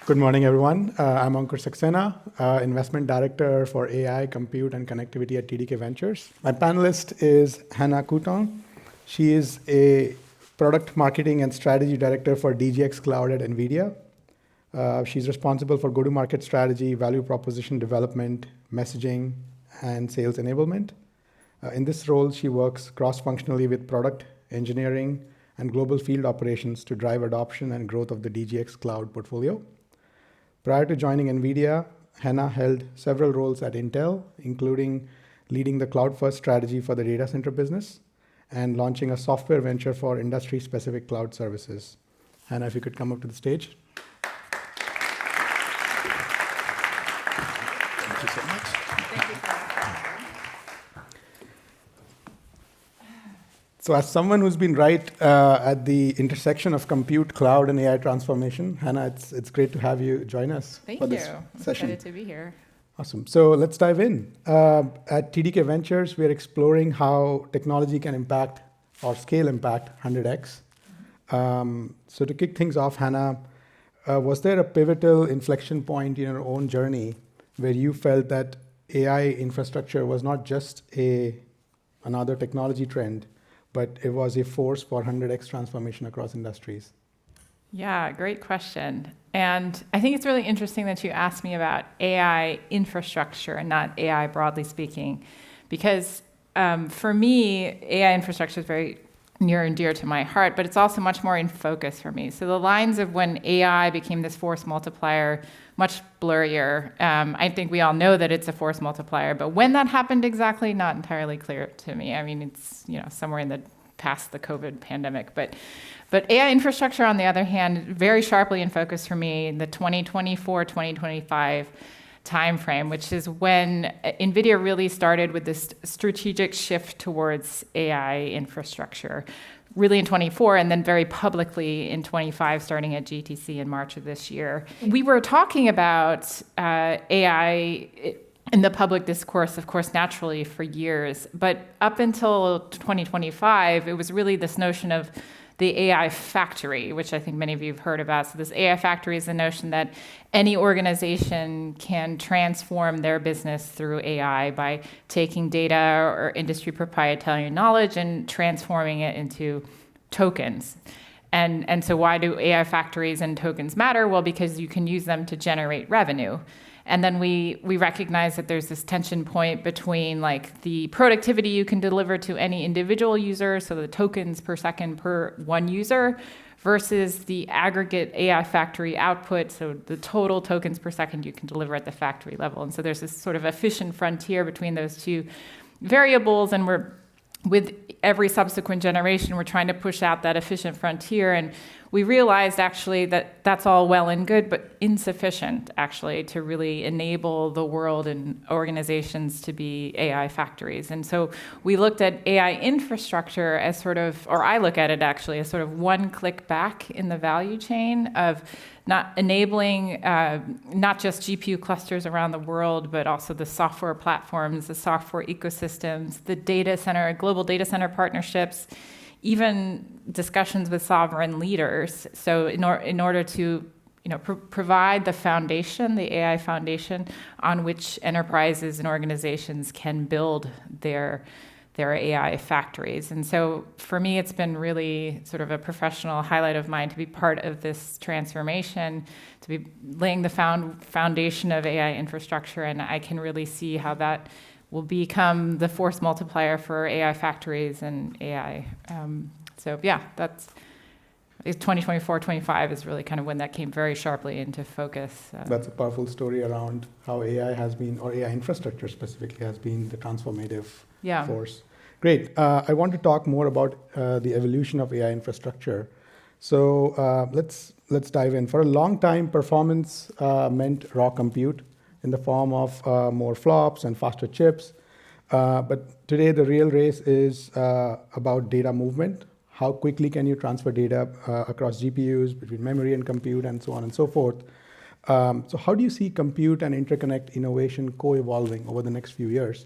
Good morning, everyone. I'm Ankur Saxena, Investment Director for AI, Compute, and Connectivity at TDK Ventures. My panelist is Hannah Coutand. She is a Product Marketing and Strategy Director for DGX Cloud at NVIDIA. She's responsible for go-to-market strategy, value proposition development, messaging, and sales enablement. In this role, she works cross-functionally with product, engineering, and global field operations to drive adoption and growth of the DGX Cloud portfolio. Prior to joining NVIDIA, Hannah held several roles at Intel, including leading the cloud-first strategy for the data center business and launching a software venture for industry-specific cloud services. Hannah, if you could come up to the stage. Thank you so much. Thank you for that. So as someone who's been right at the intersection of compute, cloud, and AI transformation, Hannah, it's great to have you join us for this I'm session. excited to be here. Awesome. So let's dive in. At TDK Ventures, we're exploring how technology can impact or scale impact 100x. So to kick things off, Hannah, was there a pivotal inflection point in your own journey where you felt that AI infrastructure was not just another technology trend, but it was a force for 100x transformation across industries? Yeah, great question. And I think it's really interesting that you asked me about AI infrastructure and not AI broadly speaking, because for me, AI infrastructure is very near and dear to my heart, but it's also much more in focus for me. So the lines of when AI became this force multiplier, much blurrier. I think we all know that it's a force multiplier, but when that happened exactly, not entirely clear to me. I mean, it's somewhere in the past the COVID pandemic, but AI infrastructure, on the other hand, very sharply in focus for me in the 2024-2025 timeframe, which is when NVIDIA really started with this strategic shift towards AI infrastructure, really in 24, and then very publicly in 25, starting at GTC in March of this year. We were talking about AI in the public discourse, of course, naturally for years, but up until 2025, it was really this notion of the AI factory, which I think many of you have heard about. So this AI factory is the notion that any organization can transform their business through AI by taking data or industry proprietary knowledge and transforming it into tokens. And so why do AI factories and tokens matter? Well, because you can use them to generate revenue. And then we recognize that there's this tension point between like the productivity you can deliver to any individual user, so the tokens per second per one user, versus the aggregate AI factory output, so the total tokens per second you can deliver at the factory level. And so there's this sort of efficient frontier between those two variables, and with every subsequent generation, we're trying to push out that efficient frontier. And we realized actually that that's all well and good, but insufficient actually to really enable the world and organizations to be AI factories. And so we looked at AI infrastructure as sort of, or I look at it actually as sort of one click back in the value chain of not enabling not just GPU clusters around the world, but also the software platforms, the software ecosystems, the data center, global data center partnerships, even discussions with sovereign leaders. So in order to provide the foundation, the AI foundation, on which enterprises and organizations can build their AI factories. And so for me, it's been really sort of a professional highlight of mine to be part of this transformation, to be laying the foundation of AI infrastructure, and I can really see how that will become the force multiplier for AI factories and AI. So yeah, that's 2024-25 is really kind of when that came very sharply into focus. That's a powerful story around how AI has been, or AI infrastructure specifically, has been the transformative force. Great. I want to talk more about the evolution of AI infrastructure. So let's dive in. For a long time, performance meant raw compute in the form of more flops and faster chips. But today, the real race is about data movement. How quickly can you transfer data across GPUs, between memory and compute, and so on and so forth. So how do you see compute and interconnect innovation co-evolving over the next few years?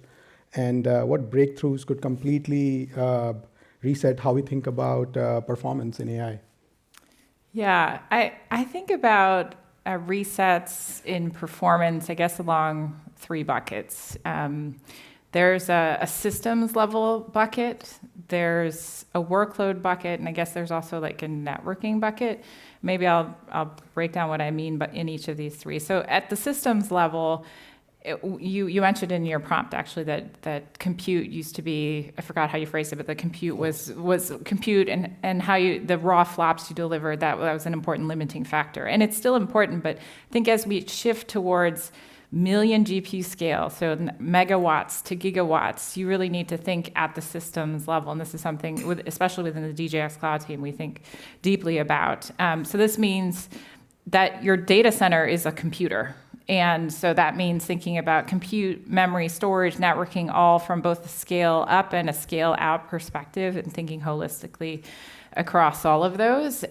And what breakthroughs could completely reset how we think about performance in AI? Yeah, I think about resets in performance, I guess, along 3 buckets. There's a systems level bucket, there's a workload bucket, and I guess there's also like a networking bucket. Maybe I'll break down what I mean but in each of these 3. So at the systems level, you mentioned in your prompt actually that compute used to be, I forgot how you phrased it, but the compute was compute and how the raw flops you delivered, that was an important limiting factor. And it's still important, but I think as we shift towards million GPU scale, so megawatts to gigawatts, you really need to think at the systems level. And this is something, especially within the DJX Cloud team, we think deeply about. So this means that your data center is a computer. And so that means thinking about compute, memory, storage, networking, all from both a scale up and a scale out perspective, and thinking holistically across all of those.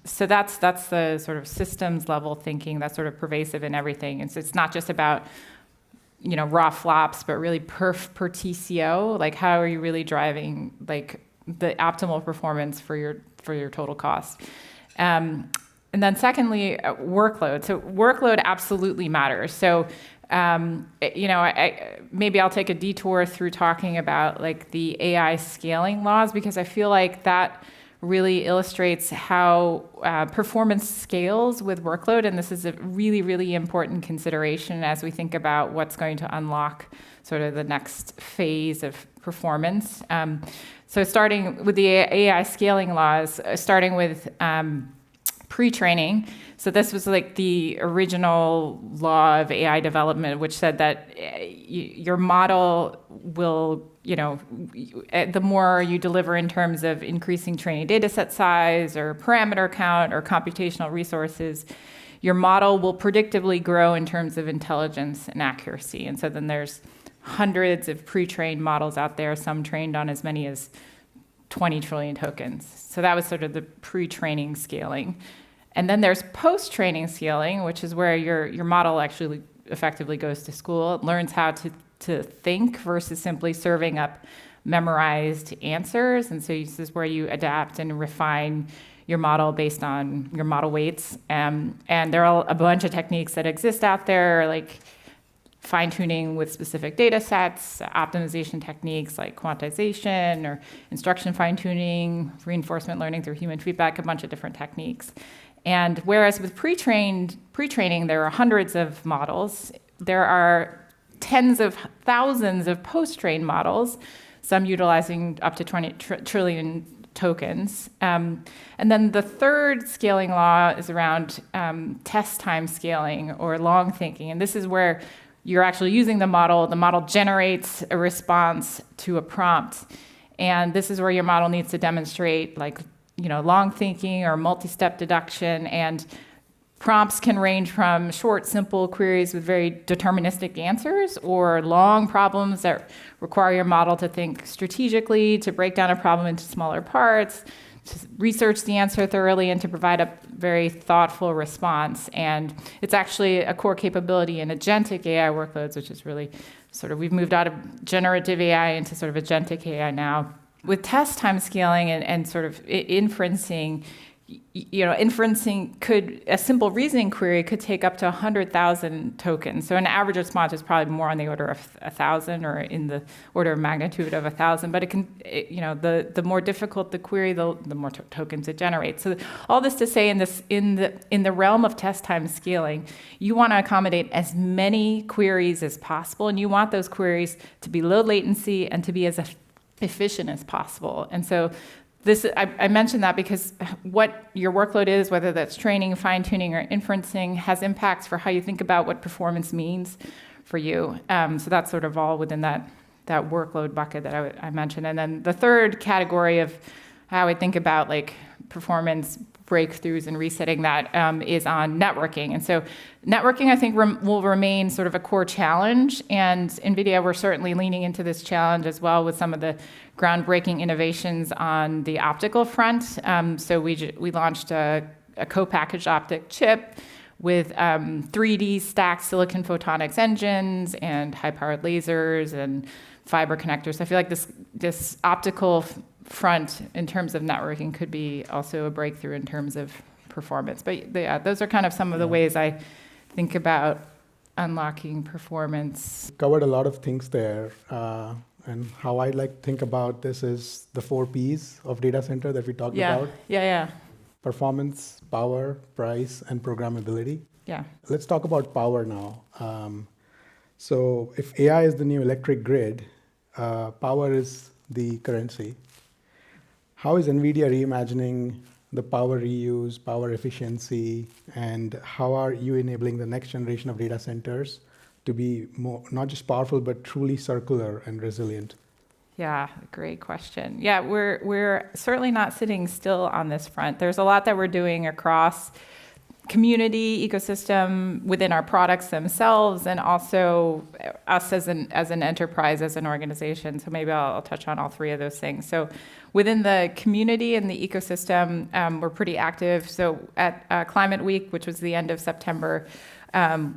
So that's the sort of systems level thinking that's sort of pervasive in everything. And so it's not just about, raw flops, but really perf per TCO. Like, how are you really driving like the optimal performance for your total cost? And then secondly, workload. So workload absolutely matters. So, maybe I'll take a detour through talking about like the AI scaling laws, because I feel like that really illustrates how performance scales with workload. And this is a really, really important consideration as we think about what's going to unlock sort of the next phase of performance. So starting with the AI scaling laws, starting with pre-training. So this was like the original law of AI development, which said that your model will, the more you deliver in terms of increasing training data set size or parameter count or computational resources, your model will predictably grow in terms of intelligence and accuracy. And so then there's hundreds of pre-trained models out there, some trained on as many as 20 trillion tokens. So that was sort of the pre-training scaling. And then there's post-training scaling, which is where your model actually effectively goes to school. It learns how to think versus simply serving up memorized answers. And so this is where you adapt and refine your model based on your model weights. And there are a bunch of techniques that exist out there, like fine-tuning with specific data sets, optimization techniques like quantization or instruction fine-tuning, reinforcement learning through human feedback, a bunch of different techniques. And whereas with pre-training, there are hundreds of models, there are tens of thousands of post-trained models, some utilizing up to 20 trillion tokens. And then the third scaling law is around test time scaling or long thinking. And this is where you're actually using the model generates a response to a prompt. And this is where your model needs to demonstrate long thinking or multi-step deduction, and prompts can range from short, simple queries with very deterministic answers, or long problems that require your model to think strategically, to break down a problem into smaller parts, to research the answer thoroughly, and to provide a very thoughtful response. And it's actually a core capability in agentic AI workloads, which is really sort of, we've moved out of generative AI into sort of agentic AI now. With test time scaling and sort of inferencing, a simple reasoning query could take up to 100,000 tokens. So an average response is probably more on the order of 1,000 or in the order of magnitude of 1,000. But it can, the more difficult the query, the more tokens it generates. So all this to say, in the realm of test time scaling, you want to accommodate as many queries as possible, and you want those queries to be low latency and to be as efficient as possible. And so I mentioned that because what your workload is, whether that's training, fine-tuning, or inferencing, has impacts for how you think about what performance means for you. So that's sort of all within that workload bucket that I mentioned. And then the third category of how I think about like performance breakthroughs and resetting that is on networking. And so networking, I think, will remain sort of a core challenge. And NVIDIA, we're certainly leaning into this challenge as well with some of the groundbreaking innovations on the optical front. So we launched a co-packaged optic chip with 3D stacked silicon photonics engines and high-powered lasers and fiber connectors. I feel like this optical front in terms of networking could be also a breakthrough in terms of performance. But yeah, those are kind of some of the ways I think about unlocking performance. Covered a lot of things there. And how I think about this is the 4 Ps of data center that we talked about. Yeah. Performance, power, price, and programmability. Yeah. Let's talk about power now. So if AI is the new electric grid, power is the currency. How is NVIDIA reimagining the power reuse, power efficiency, and how are you enabling the next generation of data centers to be more, not just powerful, but truly circular and resilient? Yeah, great question. Yeah, we're certainly not sitting still on this front. There's a lot that we're doing across community, ecosystem, within our products themselves, and also us as an enterprise, as an organization. So maybe I'll touch on all 3 of those things. So within the community and the ecosystem, we're pretty active. So at Climate Week, which was the end of September,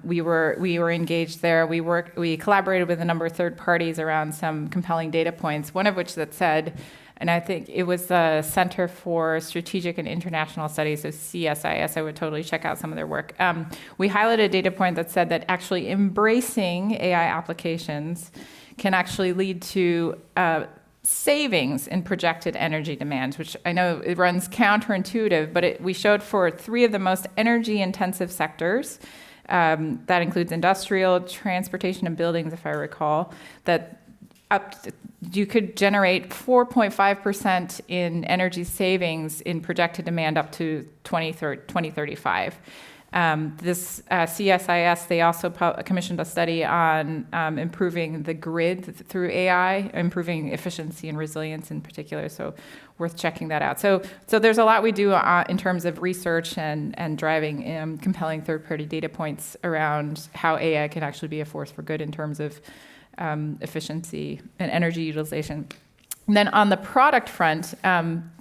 we were engaged there. We collaborated with a number of third parties around some compelling data points, one of which that said, and I think it was the Center for Strategic and International Studies, so CSIS. I would totally check out some of their work. We highlighted a data point that said that actually embracing AI applications can actually lead to savings in projected energy demands, which I know it runs counterintuitive, but we showed for 3 of the most energy-intensive sectors, that includes industrial, transportation, and buildings, if I recall, that you could generate 4.5% in energy savings in projected demand up to 2035. This CSIS, they also commissioned a study on improving the grid through AI, improving efficiency and resilience in particular, so worth checking that out. So there's a lot we do in terms of research and driving compelling third-party data points around how AI can actually be a force for good in terms of efficiency and energy utilization. And then on the product front,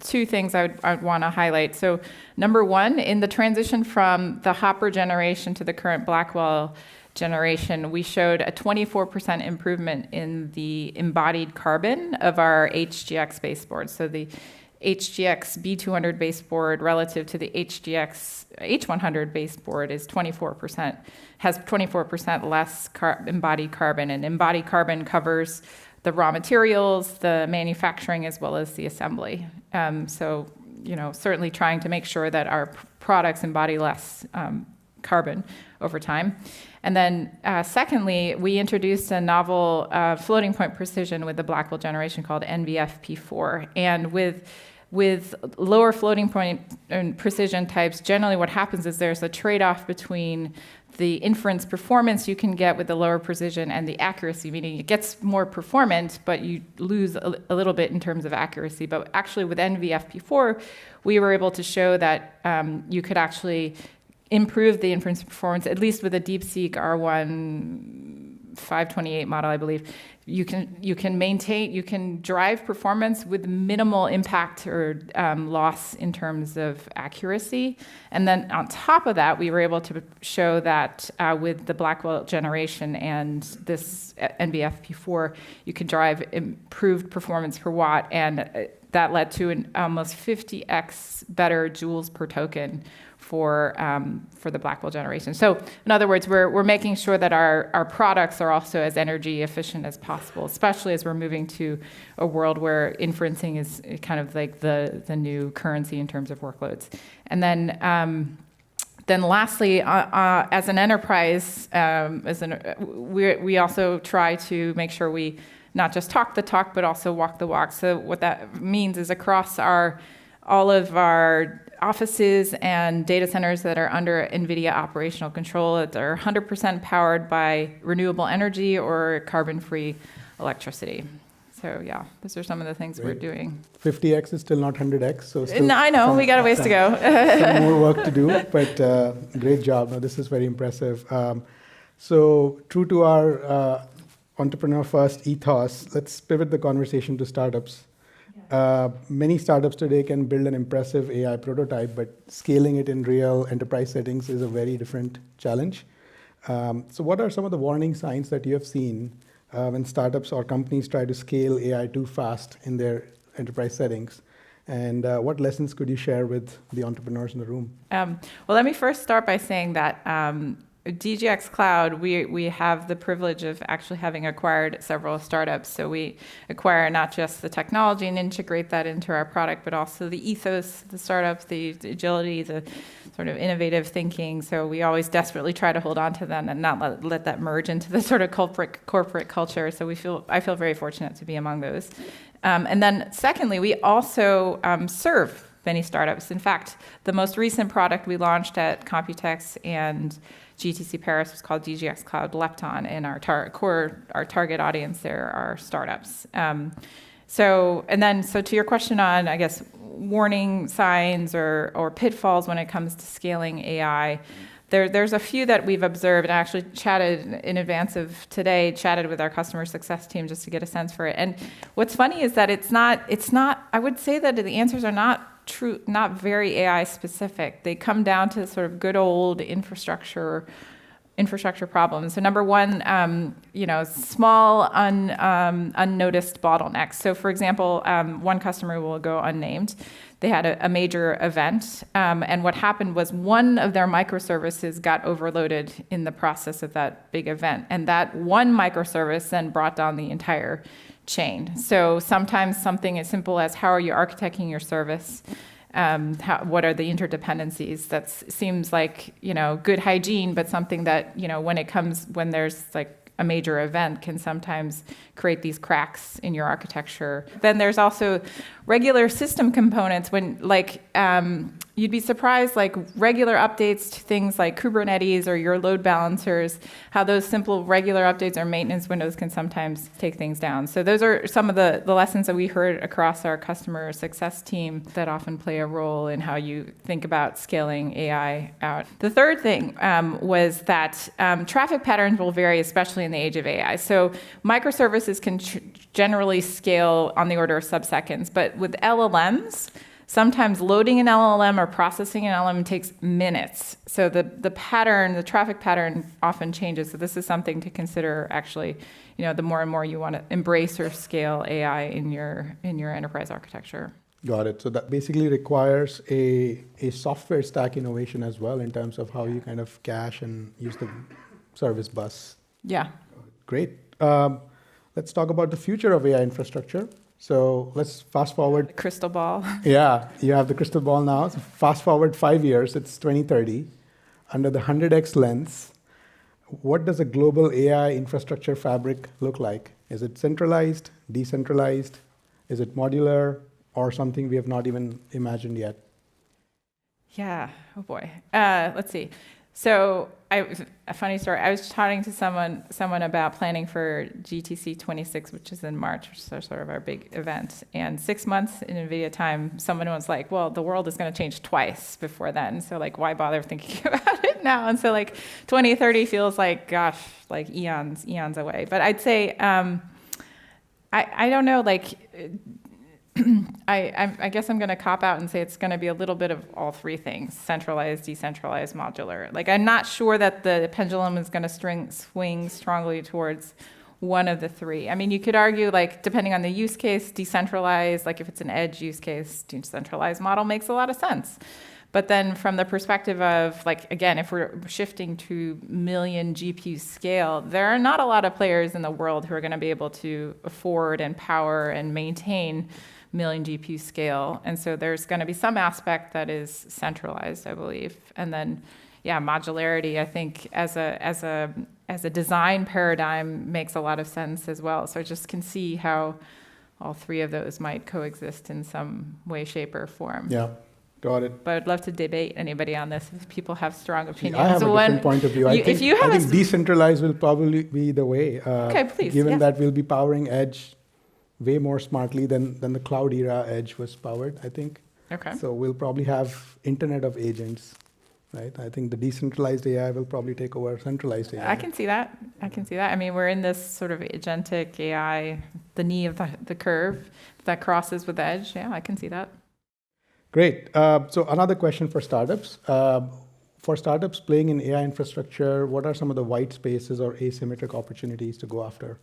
2 things I'd want to highlight. So number 1, in the transition from the Hopper generation to the current Blackwell generation, we showed a 24% improvement in the embodied carbon of our HGX baseboard. So the HGX B200 baseboard relative to the HGX H100 baseboard is 24%, has 24% less embodied carbon. And embodied carbon covers the raw materials, the manufacturing, as well as the assembly. So, certainly trying to make sure that our products embody less carbon over time. And then secondly, we introduced a novel floating point precision with the Blackwell generation called NVFP4. And with lower floating point and precision types, generally what happens is there's a trade-off between the inference performance you can get with the lower precision and the accuracy, meaning it gets more performant, but you lose a little bit in terms of accuracy. But actually with NVFP4, we were able to show that you could actually improve the inference performance, at least with a DeepSeek R1 528 model, I believe. You can drive performance with minimal impact or loss in terms of accuracy. And then on top of that, we were able to show that with the Blackwell generation and this NVFP4, you could drive improved performance per watt, and that led to an almost 50x better joules per token for the Blackwell generation. So in other words, we're making sure that our products are also as energy efficient as possible, especially as we're moving to a world where inferencing is kind of like the new currency in terms of workloads. And then lastly, as an enterprise, we also try to make sure we not just talk the talk, but also walk the walk. So what that means is across all of our offices and data centers that are under NVIDIA operational control, that are 100% powered by renewable energy or carbon-free electricity. So yeah, those are some of the things we're doing. 50x is still not 100x, so still I know, we got a ways to go. some more work to do, but great job. No, this is very impressive. So true to our entrepreneur first ethos, let's pivot the conversation to startups. Many startups today can build an impressive AI prototype, but scaling it in real enterprise settings is a very different challenge. So what are some of the warning signs that you have seen when startups or companies try to scale AI too fast in their enterprise settings? And what lessons could you share with the entrepreneurs in the room? Well, let me first start by saying that DGX Cloud, we have the privilege of actually having acquired several startups. So we acquire not just the technology and integrate that into our product, but also the ethos, the startup, the agility, the sort of innovative thinking. So we always desperately try to hold on to them and not let that merge into the sort of corporate culture. So I feel very fortunate to be among those. And then secondly, we also serve many startups. In fact, the most recent product we launched at Computex and GTC Paris was called DGX Cloud Lepton, and our target audience there are startups. So to your question on, I guess, warning signs or pitfalls when it comes to scaling AI, there's a few that we've observed, and I actually chatted in advance of today, chatted with our customer success team just to get a sense for it. And what's funny is that it's not, I would say that the answers are not very AI specific. They come down to sort of good old infrastructure problems. So number one, small unnoticed bottlenecks. So for example, one customer will go unnamed. They had a major event, and what happened was one of their microservices got overloaded in the process of that big event, and that one microservice then brought down the entire chain. So sometimes something as simple as how are you architecting your service? What are the interdependencies? That seems like, good hygiene, but something that, when there's like a major event can sometimes create these cracks in your architecture. Then there's also regular system components when you'd be surprised, like regular updates to things like Kubernetes or your load balancers, how those simple regular updates or maintenance windows can sometimes take things down. So those are some of the lessons that we heard across our customer success team that often play a role in how you think about scaling AI out. The third thing was that traffic patterns will vary, especially in the age of AI. So microservices can generally scale on the order of sub-seconds, but with LLMs, sometimes loading an LLM or processing an LLM takes minutes. So the traffic pattern often changes. So this is something to consider actually, the more and more you want to embrace or scale AI in your enterprise architecture. Got it. So that basically requires a software stack innovation as well in terms of how you kind of cache and use the service bus. Yeah. Great. Let's talk about the future of AI infrastructure. So let's fast forward. Crystal ball. Yeah, you have the crystal ball now. So fast forward 5 years, it's 2030. Under the 100x lens, what does a global AI infrastructure fabric look like? Is it centralized, decentralized? Is it modular, or something we have not even imagined yet? Yeah, oh boy. Let's see. So a funny story. I was talking to someone about planning for GTC 26, which is in March, which is sort of our big event. And 6 months in NVIDIA time, someone was like, well, the world is going to change twice before then. So why bother thinking about it now? And so 2030 feels like, gosh, like eons away. But I'd say, I don't know, I guess I'm going to cop out and say it's going to be a little bit of all three things: centralized, decentralized, modular. I'm not sure that the pendulum is going to swing strongly towards one of the three. I mean, you could argue, depending on the use case, decentralized, if it's an edge use case, decentralized model makes a lot of sense. But then from the perspective of, again, if we're shifting to million GPU scale, there are not a lot of players in the world who are going to be able to afford and power and maintain million GPU scale. And so there's going to be some aspect that is centralized, I believe. And then, modularity, I think, as a design paradigm makes a lot of sense as well. So I just can see how all three of those might coexist in some way, shape, or form. Yeah. Got it. But I'd love to debate anybody on this if people have strong opinions. I have a different point of view. I think decentralized will probably be the way. Okay, please. Given that we'll be powering edge way more smartly than the cloud era edge was powered, I think. Okay. So we'll probably have Internet of Agents, right? I think the decentralized AI will probably take over centralized AI. I can see that. I mean, we're in this sort of agentic AI, the knee of the curve that crosses with edge. Yeah, I can see that. Great. So another question for startups. For startups playing in AI infrastructure, what are some of the white spaces or asymmetric opportunities to go after?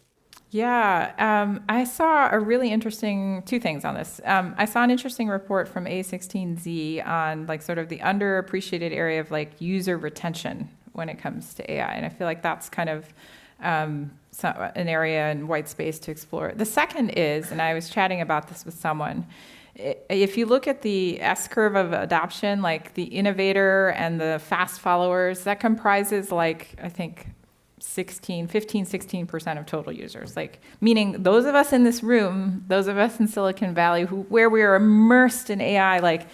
Yeah, I saw a really interesting two things on this. I saw an interesting report from A16Z on like sort of the underappreciated area of like user retention when it comes to AI, and I feel like that's kind of an area in white space to explore. The second is, and I was chatting about this with someone, if you look at the S curve of adoption, like the innovator and the fast followers, that comprises like, I think, 16% of total users. Like, meaning those of us in this room, those of us in Silicon Valley, where we are immersed in AI, like,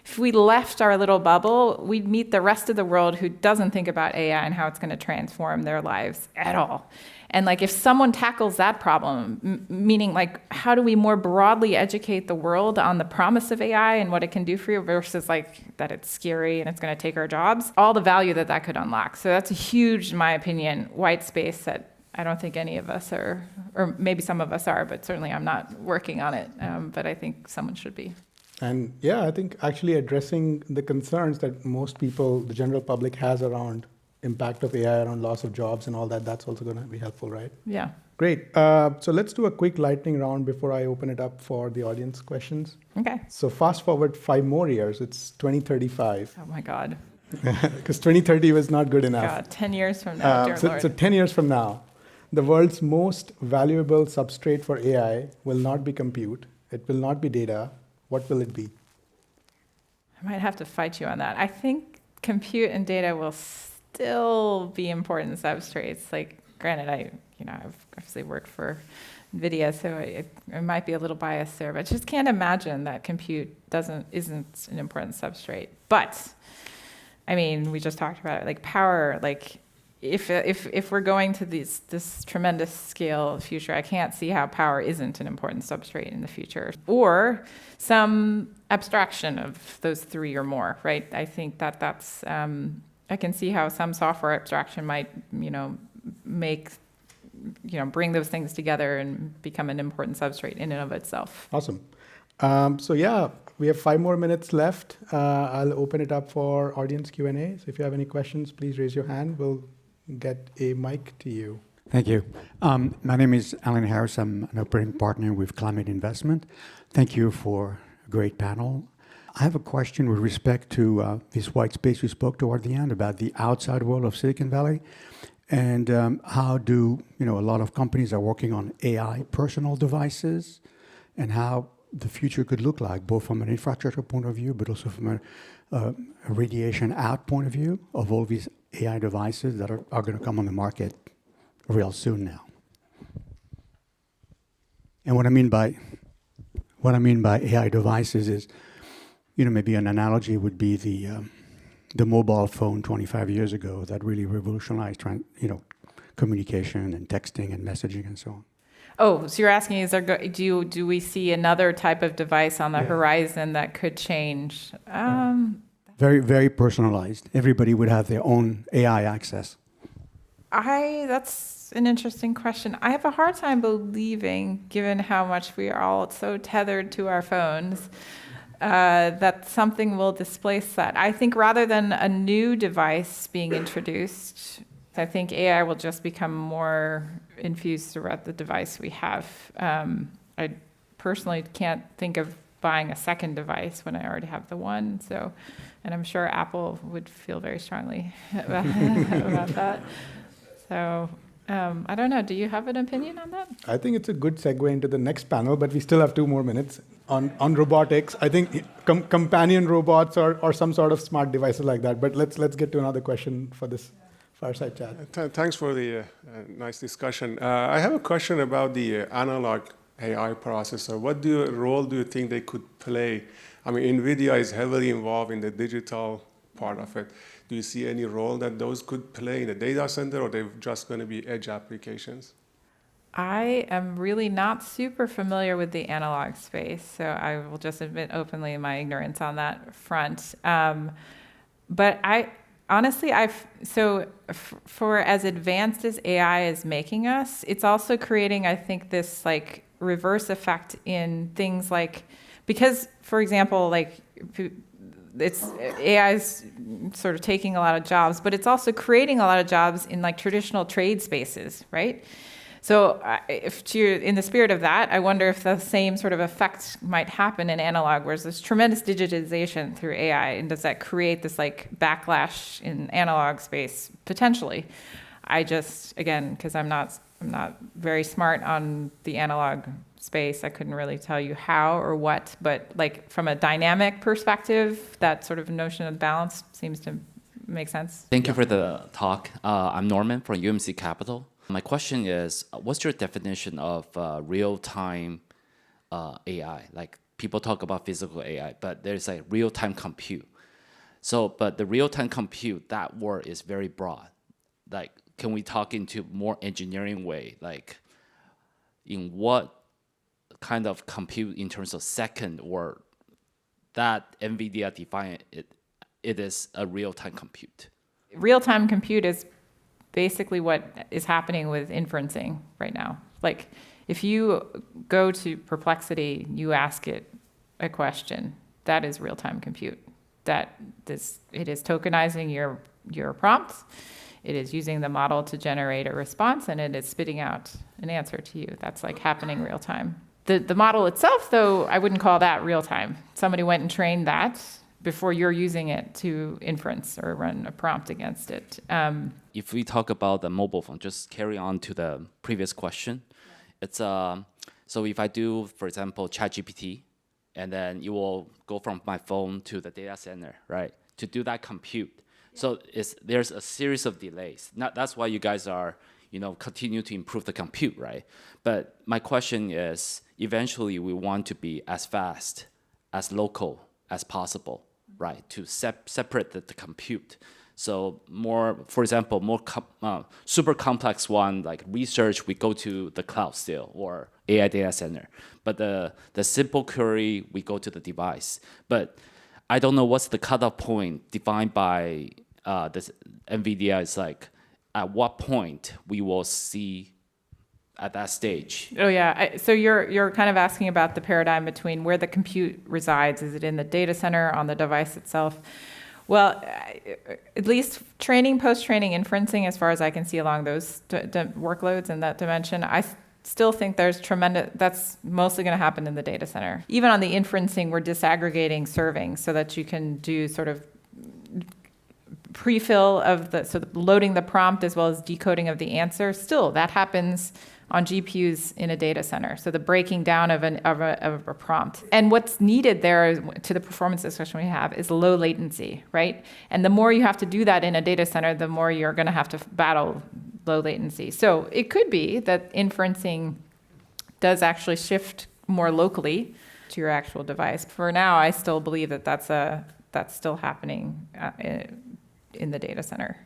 if we left our little bubble, we'd meet the rest of the world who doesn't think about AI and how it's going to transform their lives at all. And like, if someone tackles that problem, meaning like, how do we more broadly educate the world on the promise of AI and what it can do for you versus like that it's scary and it's going to take our jobs, all the value that that could unlock. So that's a huge, in my opinion, white space that I don't think any of us are, or maybe some of us are, but certainly I'm not working on it. But I think someone should be. And yeah, I think actually addressing the concerns that most people, the general public, has around impact of AI, around loss of jobs and all that, that's also going to be helpful, right? Yeah. Great. So let's do a quick lightning round before I open it up for the audience questions. Okay. So fast forward 5 more years, it's 2035. Oh my God. Because 2030 was not good enough. God, 10 years from now, dear Lord. So 10 years from now, the world's most valuable substrate for AI will not be compute. It will not be data. What will it be? I might have to fight you on that. I think compute and data will still be important substrates. Like, granted, I've obviously worked for NVIDIA, so I might be a little biased there, but I just can't imagine that compute isn't an important substrate. But, I mean, we just talked about it, like power, like if we're going to this tremendous scale of future, I can't see how power isn't an important substrate in the future. Or some abstraction of those 3 or more, right? I think that's, I can see how some software abstraction might, bring those things together and become an important substrate in and of itself. Awesome. So yeah, we have 5 more minutes left. I'll open it up for audience Q&A. So if you have any questions, please raise your hand. We'll get a mic to you. Thank you. My name is Alan Harris. I'm an operating partner with Climate Investment. Thank you for a great panel. I have a question with respect to this white space you spoke toward the end about the outside world of Silicon Valley, and how do a lot of companies are working on AI personal devices, and how the future could look like, both from an infrastructure point of view, but also from a radiation out point of view of all these AI devices that are going to come on the market real soon now. And what I mean by AI devices is, maybe an analogy would be the mobile phone 25 years ago that really revolutionized, communication and texting and messaging and so on. Oh, so you're asking, do we see another type of device on the horizon that could change? Very, very personalized. Everybody would have their own AI access. That's an interesting question. I have a hard time believing, given how much we are all so tethered to our phones, that something will displace that. I think rather than a new device being introduced, I think AI will just become more infused throughout the device we have. I personally can't think of buying a second device when I already have the one. So, and I'm sure Apple would feel very strongly about that. So, I don't know. Do you have an opinion on that? I think it's a good segue into the next panel, but we still have 2 more minutes on robotics. I think companion robots or some sort of smart devices like that. But let's get to another question for this fireside chat. Thanks for the nice discussion. I have a question about the analog AI processor. What role do you think they could play? I mean, NVIDIA is heavily involved in the digital part of it. Do you see any role that those could play in the data center, or they're just going to be edge applications? I am really not super familiar with the analog space, so I will just admit openly my ignorance on that front. But honestly, for as advanced as AI is making us, it's also creating, I think, this like reverse effect in things like, because, for example, like AI is sort of taking a lot of jobs, but it's also creating a lot of jobs in like traditional trade spaces, right? So in the spirit of that, I wonder if the same sort of effect might happen in analog, where there's tremendous digitization through AI, and does that create this like backlash in analog space potentially? I just, again, because I'm not very smart on the analog space, I couldn't really tell you how or what, but like from a dynamic perspective, that sort of notion of balance seems to make sense. Thank you for the talk. I'm Norman from UMC Capital. My question is, what's your definition of real-time AI? Like people talk about physical AI, but there's like real-time compute. So, but the real-time compute, that word is very broad. Like, can we talk into more engineering way? Like, in what kind of compute in terms of second, or that NVIDIA define it is a real-time compute? Real-time compute is basically what is happening with inferencing right now. Like, if you go to Perplexity, you ask it a question, that is real-time compute. It is tokenizing your prompts. It is using the model to generate a response, and it is spitting out an answer to you. That's like happening real time. The model itself, though, I wouldn't call that real time. Somebody went and trained that before you're using it to inference or run a prompt against it. If we talk about the mobile phone, just carry on to the previous question. It's so if I do, for example, ChatGPT, and then you will go from my phone to the data center, right, to do that compute. So there's a series of delays. That's why you guys are, continue to improve the compute, right? But my question is, eventually we want to be as fast, as local as possible, right? To separate the compute. So more, for example, super complex one, like research, we go to the cloud still, or AI data center. But the simple query, we go to the device. But I don't know what's the cutoff point defined by this NVIDIA. Is like, at what point we will see at that stage? Oh yeah, so you're kind of asking about the paradigm between where the compute resides. Is it in the data center, on the device itself? Well, at least training, post-training, inferencing, as far as I can see along those workloads in that dimension, I still think there's that's mostly going to happen in the data center. Even on the inferencing, we're disaggregating serving so that you can do sort of pre-fill of loading the prompt as well as decoding of the answer. Still, that happens on GPUs in a data center. So the breaking down of a prompt. And what's needed there, to the performance discussion we have, is low latency, right? And the more you have to do that in a data center, the more you're going to have to battle low latency. So it could be that inferencing does actually shift more locally to your actual device. For now, I still believe that that's still happening in the data center.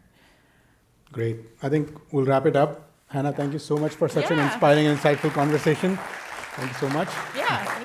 Great. I think we'll wrap it up. Hannah, thank you so much for such an inspiring and insightful conversation. Thank you so much. Yeah.